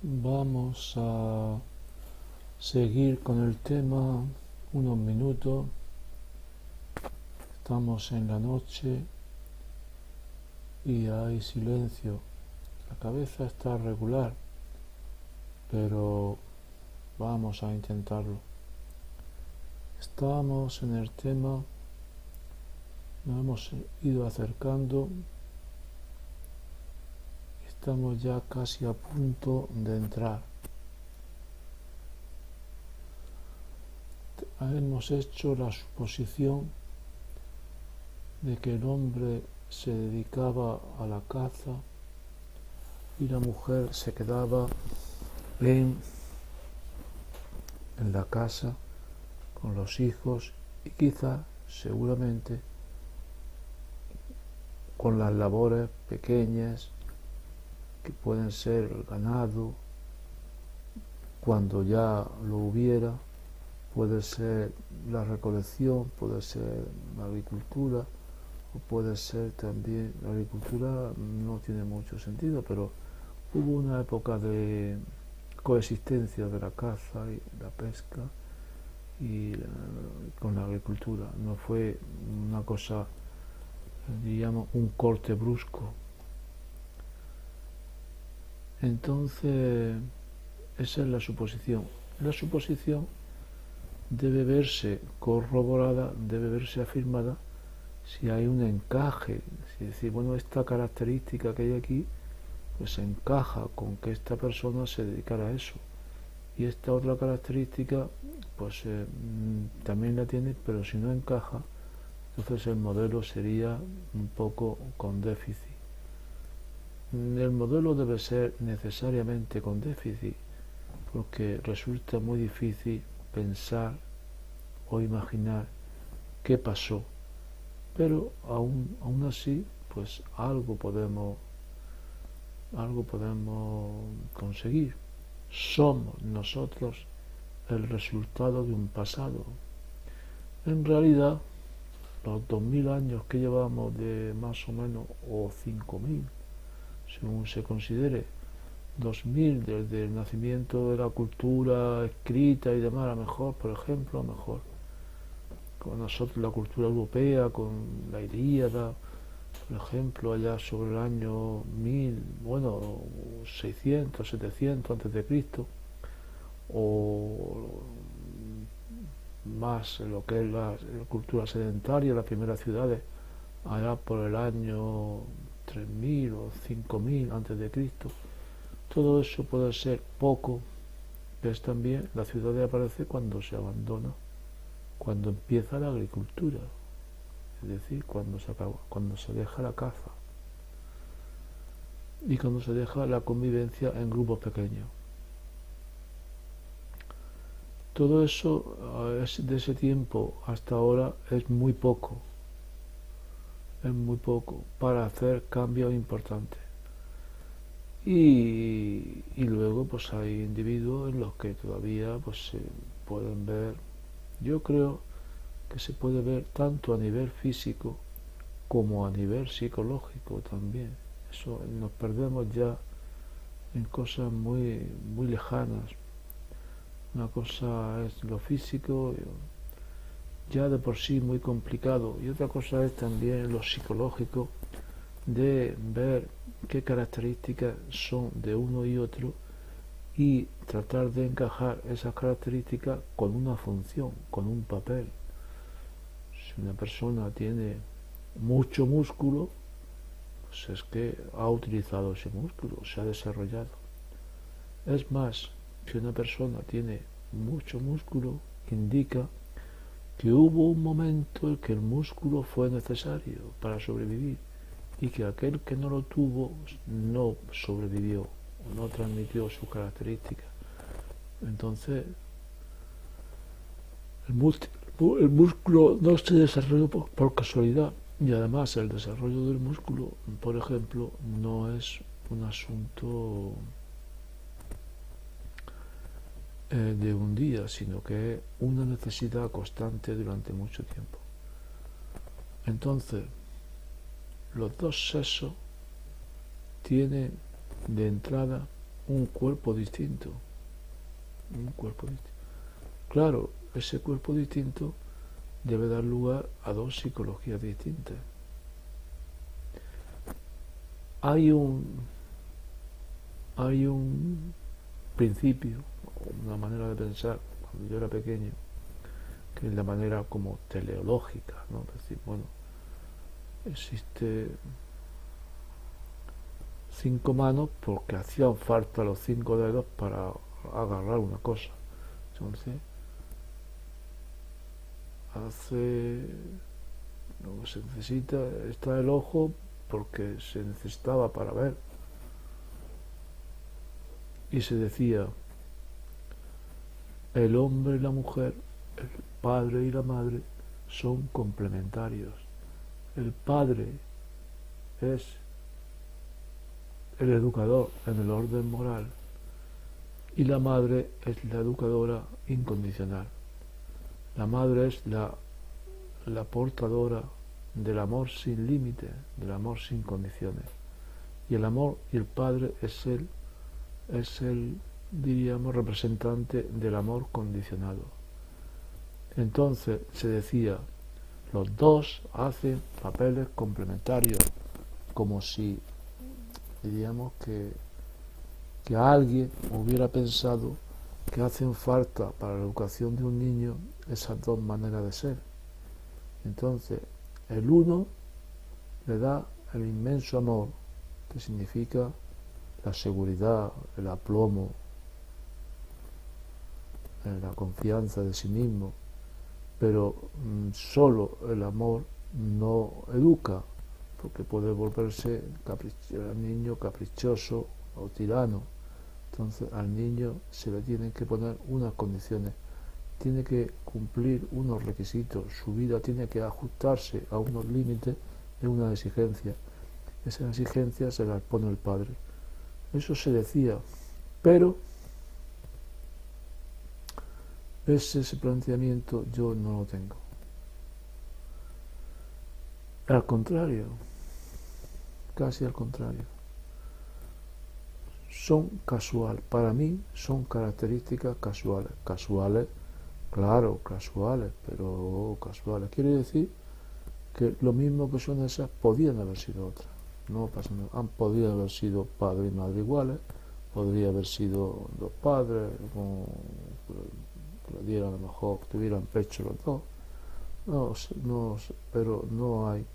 Vamos a seguir con el tema unos minutos. Estamos en la noche y hay silencio. La cabeza está regular, pero vamos a intentarlo. Estamos en el tema, nos hemos ido acercando. Estamos ya casi a punto de entrar. Hemos hecho la suposición de que el hombre se dedicaba a la caza y la mujer se quedaba en la casa con los hijos y quizá, seguramente, con las labores pequeñas que pueden ser el ganado, cuando ya lo hubiera, puede ser la recolección, puede ser la agricultura, o puede ser también, la agricultura no tiene mucho sentido, pero hubo una época de coexistencia de la caza y la pesca y con la agricultura. No fue una cosa, digamos, un corte brusco. Entonces, esa es la suposición. La suposición debe verse corroborada, debe verse afirmada si hay un encaje, si decir, bueno, esta característica que hay aquí, pues encaja con que esta persona se dedicara a eso. Y esta otra característica, pues también la tiene, pero si no encaja, entonces el modelo sería un poco con déficit. El modelo debe ser necesariamente con déficit, porque resulta muy difícil pensar o imaginar qué pasó, pero aún así, pues algo podemos conseguir. Somos nosotros el resultado de un pasado. En realidad, los 2000 años que llevamos de más o menos, o 5000, según se considere, 2000 desde el nacimiento de la cultura escrita y demás, a lo mejor, por ejemplo, a lo mejor con nosotros la cultura europea, con la Ilíada, por ejemplo, allá sobre el año 1000, bueno, 600, 700 antes de Cristo, o más en lo que es la cultura sedentaria, las primeras ciudades, allá por el año 3000 o 5000 antes de Cristo. Todo eso puede ser poco, pero es también la ciudad aparece cuando se abandona, cuando empieza la agricultura, es decir, cuando se deja la caza y cuando se deja la convivencia en grupos pequeños. Todo eso de ese tiempo hasta ahora es muy poco para hacer cambios importantes. Y luego pues hay individuos en los que todavía pues se pueden ver, yo creo que se puede ver tanto a nivel físico como a nivel psicológico también. Eso, nos perdemos ya en cosas muy, muy lejanas. Una cosa es lo físico, ya de por sí muy complicado, y otra cosa es también lo psicológico, de ver qué características son de uno y otro y tratar de encajar esas características con una función, con un papel. Si una persona tiene mucho músculo, pues es que ha utilizado ese músculo, se ha desarrollado. Es más, si una persona tiene mucho músculo, indica que hubo un momento en que el músculo fue necesario para sobrevivir y que aquel que no lo tuvo no sobrevivió, no transmitió sus características. Entonces, el músculo no se desarrolló por casualidad, y además el desarrollo del músculo, por ejemplo, no es un asunto de un día, sino que es una necesidad constante durante mucho tiempo. Entonces, los dos sexos tienen de entrada un cuerpo distinto. Un cuerpo distinto. Claro, ese cuerpo distinto debe dar lugar a dos psicologías distintas. Hay un principio, una manera de pensar, cuando yo era pequeño, que es la manera como teleológica, ¿no? Es decir, bueno, existe 5 manos porque hacían falta los 5 dedos para agarrar una cosa. Entonces, lo que se necesita, está el ojo porque se necesitaba para ver. Y se decía, el hombre y la mujer, el padre y la madre son complementarios. El padre es el educador en el orden moral y la madre es la educadora incondicional. La madre es la portadora del amor sin límite, del amor sin condiciones. Y el amor y el padre es el, diríamos, representante del amor condicionado. Entonces se decía, los dos hacen papeles complementarios, como si, diríamos, que alguien hubiera pensado que hacen falta para la educación de un niño esas dos maneras de ser. Entonces, el uno le da el inmenso amor, que significa la seguridad, el aplomo, la confianza de sí mismo, pero solo el amor no educa, porque puede volverse el niño caprichoso o tirano. Entonces al niño se le tienen que poner unas condiciones, tiene que cumplir unos requisitos, su vida tiene que ajustarse a unos límites de una exigencia. Esas exigencias se las pone el padre. Eso se decía, pero ese planteamiento yo no lo tengo. Al contrario, casi al contrario. Son casuales, para mí son características casuales. Casuales, claro, casuales, pero casuales. Quiere decir que lo mismo que son esas podían haber sido otras. No pasa nada. Han podido haber sido padre y madre iguales, podría haber sido dos padres, que le dieran a lo mejor, que tuvieran pecho los dos. No, pero no hay.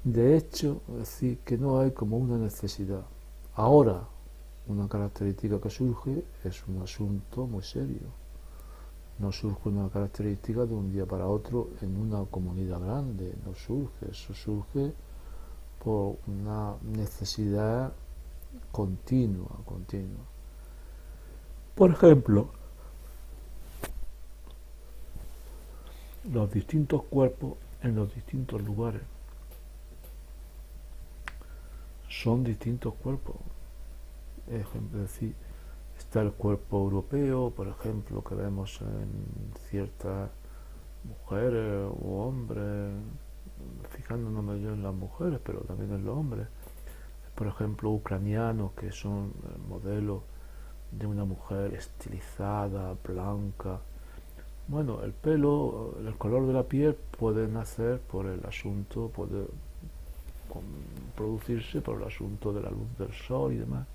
De hecho, es decir, que no hay como una necesidad. Ahora, una característica que surge es un asunto muy serio. No surge una característica de un día para otro en una comunidad grande, no surge, eso surge por una necesidad continua. Por ejemplo, los distintos cuerpos en los distintos lugares son distintos cuerpos. Es decir, está el cuerpo europeo, por ejemplo, que vemos en ciertas mujeres u hombres, fijándonos yo en las mujeres, pero también en los hombres. Por ejemplo, ucranianos, que son modelos de una mujer estilizada, blanca. Bueno, el pelo, el color de la piel puede nacer por el asunto, puede producirse por el asunto de la luz del sol y demás.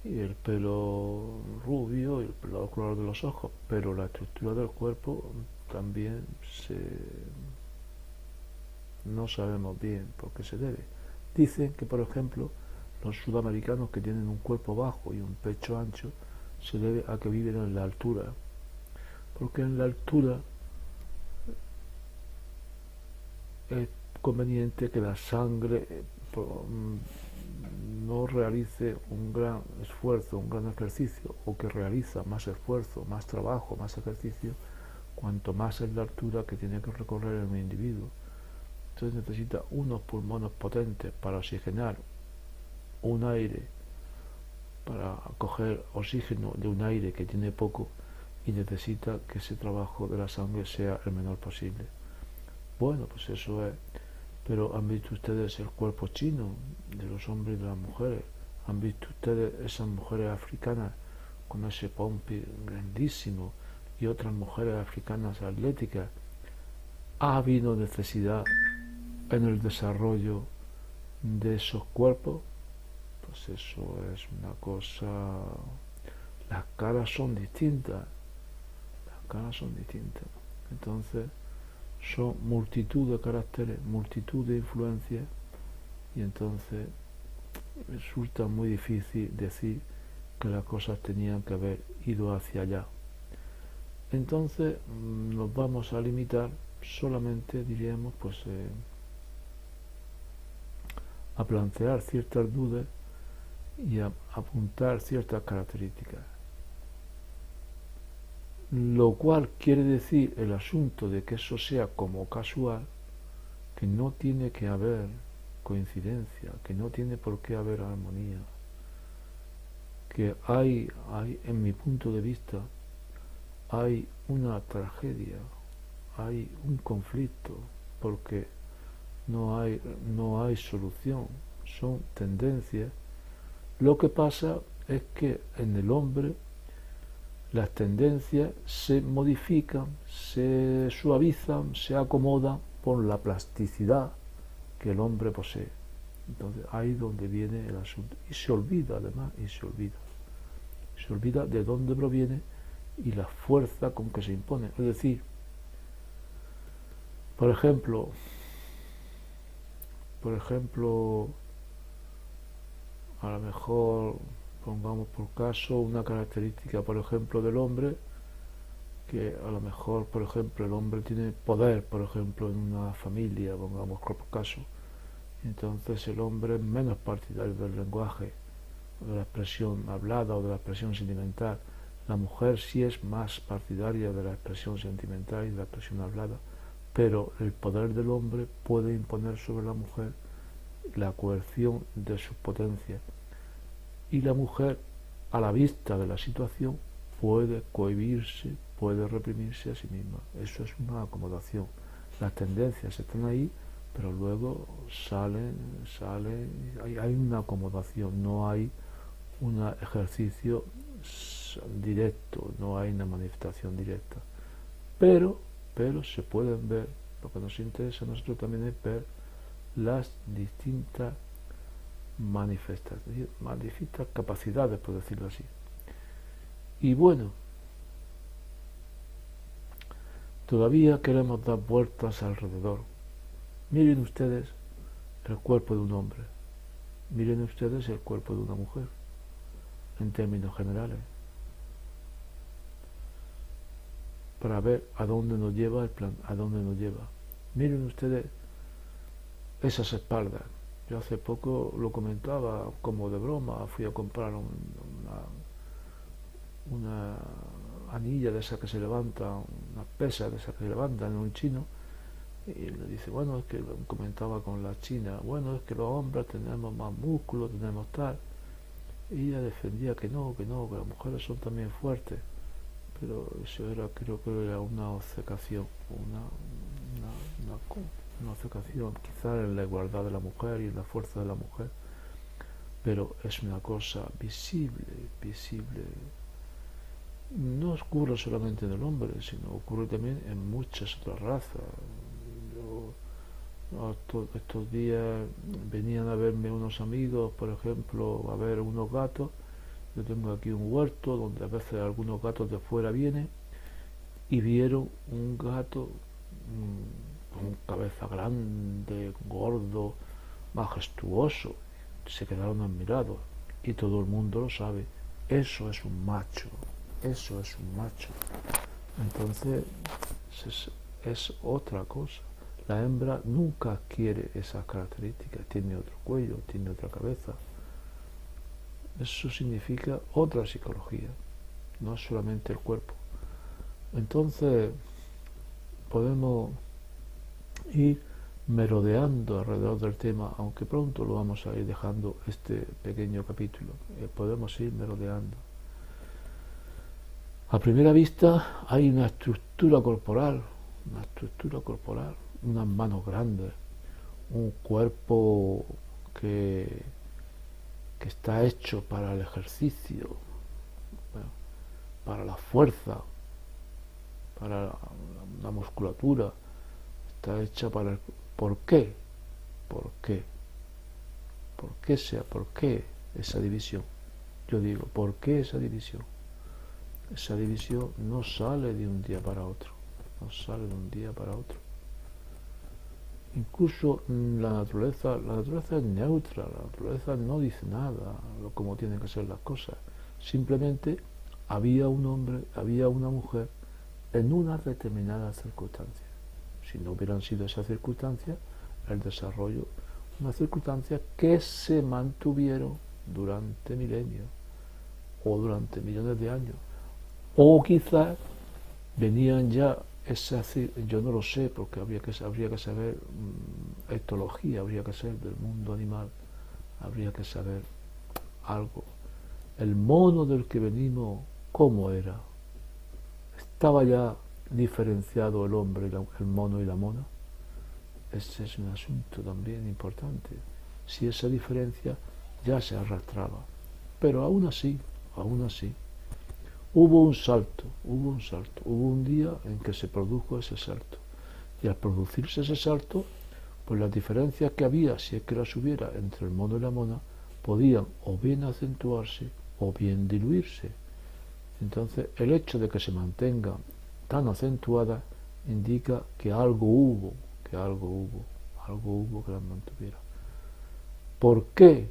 Y el pelo rubio y el color de los ojos, pero la estructura del cuerpo también no sabemos bien por qué se debe. Dicen que, por ejemplo, los sudamericanos que tienen un cuerpo bajo y un pecho ancho se debe a que viven en la altura, porque en la altura es conveniente que la sangre no realice un gran esfuerzo, un gran ejercicio, o que realiza más esfuerzo, más trabajo, más ejercicio, cuanto más es la altura que tiene que recorrer el individuo. Entonces necesita unos pulmones potentes para oxigenar un aire, para coger oxígeno de un aire que tiene poco, y necesita que ese trabajo de la sangre sea el menor posible. Bueno, pues eso es. Pero han visto ustedes el cuerpo chino de los hombres y de las mujeres. ¿Han visto ustedes esas mujeres africanas con ese pompi grandísimo y otras mujeres africanas atléticas? ¿Ha habido necesidad en el desarrollo de esos cuerpos? Pues eso es una cosa. Las caras son distintas. Entonces son multitud de caracteres, multitud de influencias, y entonces resulta muy difícil decir que las cosas tenían que haber ido hacia allá. Entonces nos vamos a limitar solamente, diríamos, pues a plantear ciertas dudas y a apuntar ciertas características. Lo cual quiere decir el asunto de que eso sea como casual, que no tiene que haber coincidencia, que no tiene por qué haber armonía, que hay en mi punto de vista, hay una tragedia, hay un conflicto, porque no hay solución, son tendencias. Lo que pasa es que en el hombre las tendencias se modifican, se suavizan, se acomodan por la plasticidad que el hombre posee. Entonces ahí es donde viene el asunto. Y se olvida además, se olvida de dónde proviene y la fuerza con que se impone. Es decir, por ejemplo, a lo mejor pongamos por caso una característica, por ejemplo, del hombre, que a lo mejor, por ejemplo, el hombre tiene poder, por ejemplo, en una familia, pongamos por caso. Entonces el hombre es menos partidario del lenguaje, de la expresión hablada o de la expresión sentimental. La mujer sí es más partidaria de la expresión sentimental y de la expresión hablada, pero el poder del hombre puede imponer sobre la mujer la coerción de sus potencias, y la mujer, a la vista de la situación, puede cohibirse, puede reprimirse a sí misma. Eso es una acomodación. Las tendencias están ahí, pero luego salen, hay una acomodación, no hay un ejercicio directo, no hay una manifestación directa. Pero se pueden ver, lo que nos interesa a nosotros también es ver las distintas distintas capacidades, por decirlo así. Y bueno, todavía queremos dar vueltas alrededor. Miren ustedes el cuerpo de un hombre, miren ustedes el cuerpo de una mujer, en términos generales, para ver a dónde nos lleva el plan, a dónde nos lleva. Miren ustedes esas espaldas. Yo hace poco lo comentaba como de broma, fui a comprar una anilla de esa que se levanta, una pesa de esa que se levanta en un chino, y le dice, bueno, es que comentaba con la china, bueno, es que los hombres tenemos más músculo, tenemos tal, y ella defendía que no, que las mujeres son también fuertes, pero eso era, creo que era una obcecación, una obcecación, quizás en la igualdad de la mujer y en la fuerza de la mujer, pero es una cosa visible. No ocurre solamente en el hombre, sino ocurre también en muchas otras razas. Estos días venían a verme unos amigos, por ejemplo, a ver unos gatos. Yo tengo aquí un huerto donde a veces algunos gatos de fuera vienen y vieron un gato con cabeza grande, gordo, majestuoso. Se quedaron admirados y todo el mundo lo sabe. Eso es un macho. Entonces es otra cosa. La hembra nunca adquiere esas características, tiene otro cuello, tiene otra cabeza. Eso significa otra psicología, no solamente el cuerpo. Entonces podemos ir merodeando alrededor del tema, aunque pronto lo vamos a ir dejando este pequeño capítulo. Podemos ir merodeando. A primera vista hay una estructura corporal, unas manos grandes, un cuerpo que está hecho para el ejercicio, bueno, para la fuerza, para la musculatura, está hecha para el... ¿Por qué? ¿Por qué? ¿Por qué esa división? Yo digo, ¿por qué esa división? Esa división no sale de un día para otro, no sale de un día para otro. Incluso la naturaleza es neutra, la naturaleza no dice nada de cómo tienen que ser las cosas. Simplemente había un hombre, había una mujer en una determinada circunstancia. Si no hubieran sido esas circunstancias, el desarrollo, unas circunstancias que se mantuvieron durante milenios o durante millones de años. O quizás venían ya esas, yo no lo sé, porque habría que saber etología, habría que saber del mundo animal, habría que saber algo. El mono del que venimos, ¿cómo era? ¿Estaba ya diferenciado el hombre, el mono y la mona? Ese es un asunto también importante. Si esa diferencia ya se arrastraba. Pero aún así, hubo un salto, hubo un día en que se produjo ese salto. Y al producirse ese salto, pues las diferencias que había, si es que las hubiera, entre el mono y la mona, podían o bien acentuarse o bien diluirse. Entonces, el hecho de que se mantenga tan acentuada indica que algo hubo que las mantuviera. ¿Por qué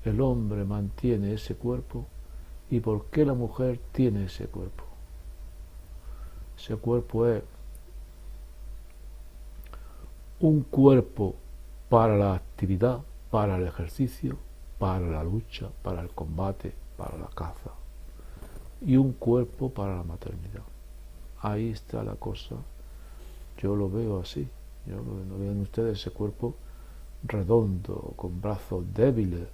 el hombre mantiene ese cuerpo y por qué la mujer tiene ese cuerpo? Ese cuerpo es un cuerpo para la actividad, para el ejercicio, para la lucha, para el combate, para la caza, y un cuerpo para la maternidad. Ahí está la cosa. Yo lo veo así. ¿No ven ustedes ese cuerpo redondo, con brazos débiles?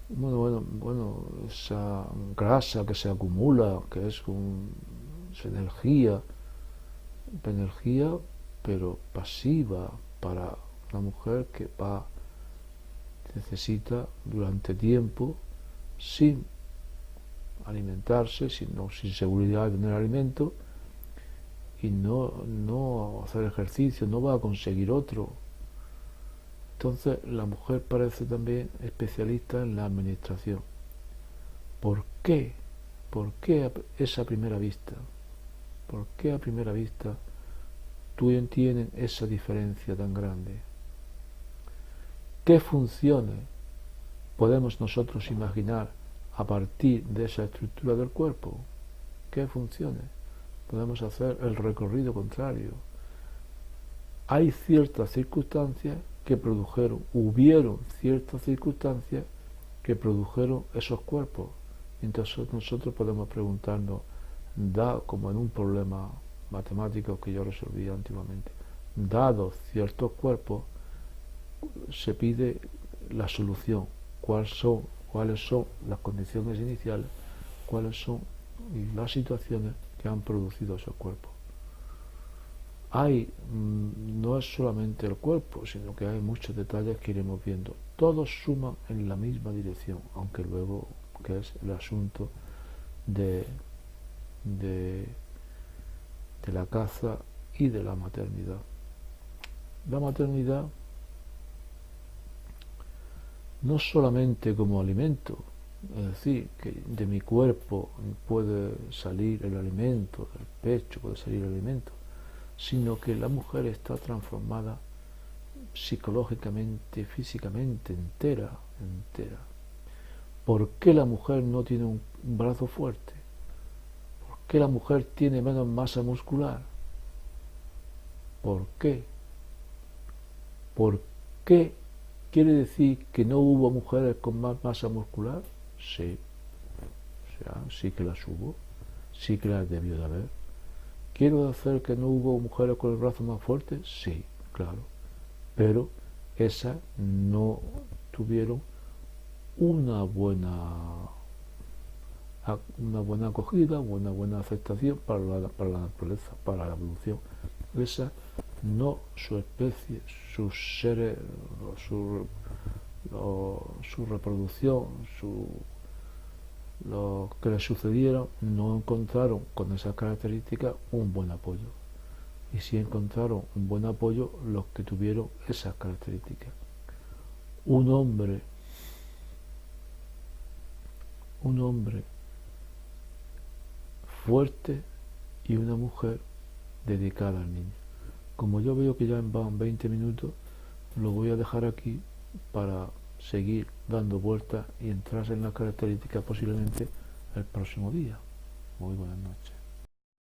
Bueno, esa grasa que se acumula, que es energía, pero pasiva para una mujer que necesita durante tiempo sin alimentarse, sin seguridad de tener alimento, y no hacer ejercicio, no va a conseguir otro. Entonces la mujer parece también especialista en la administración. ¿Por qué? ¿Por qué esa primera vista? ¿Por qué a primera vista tienen esa diferencia tan grande? ¿Qué funciones podemos nosotros imaginar a partir de esa estructura del cuerpo? ¿Qué funciones? Podemos hacer el recorrido contrario. Hay ciertas circunstancias hubieron ciertas circunstancias que produjeron esos cuerpos. Entonces nosotros podemos preguntarnos, como en un problema matemático que yo resolví antiguamente, dados ciertos cuerpos, se pide la solución, cuáles son las condiciones iniciales, cuáles son las situaciones que han producido esos cuerpos. No es solamente el cuerpo, sino que hay muchos detalles que iremos viendo. Todos suman en la misma dirección, aunque luego, que es el asunto de la caza y de la maternidad. La maternidad no solamente como alimento, es decir, que de mi cuerpo puede salir el alimento, del pecho puede salir el alimento, sino que la mujer está transformada psicológicamente, físicamente, entera. ¿Por qué la mujer no tiene un brazo fuerte? ¿Por qué la mujer tiene menos masa muscular? ¿Por qué? ¿Por qué quiere decir que no hubo mujeres con más masa muscular? Sí, sí que las hubo, sí que las debió de haber. ¿Quiero decir que no hubo mujeres con el brazo más fuerte? Sí, claro. Pero esas no tuvieron una buena acogida, una buena aceptación para la naturaleza, para la evolución. Esa no, su especie, sus seres, su reproducción, lo que les sucedieron, no encontraron con esas características un buen apoyo. Y sí encontraron un buen apoyo los que tuvieron esas características. Un hombre fuerte y una mujer dedicada al niño. Como yo veo que ya van 20 minutos, lo voy a dejar aquí para seguir dando vueltas y entrar en las características posiblemente el próximo día. Muy buenas noches.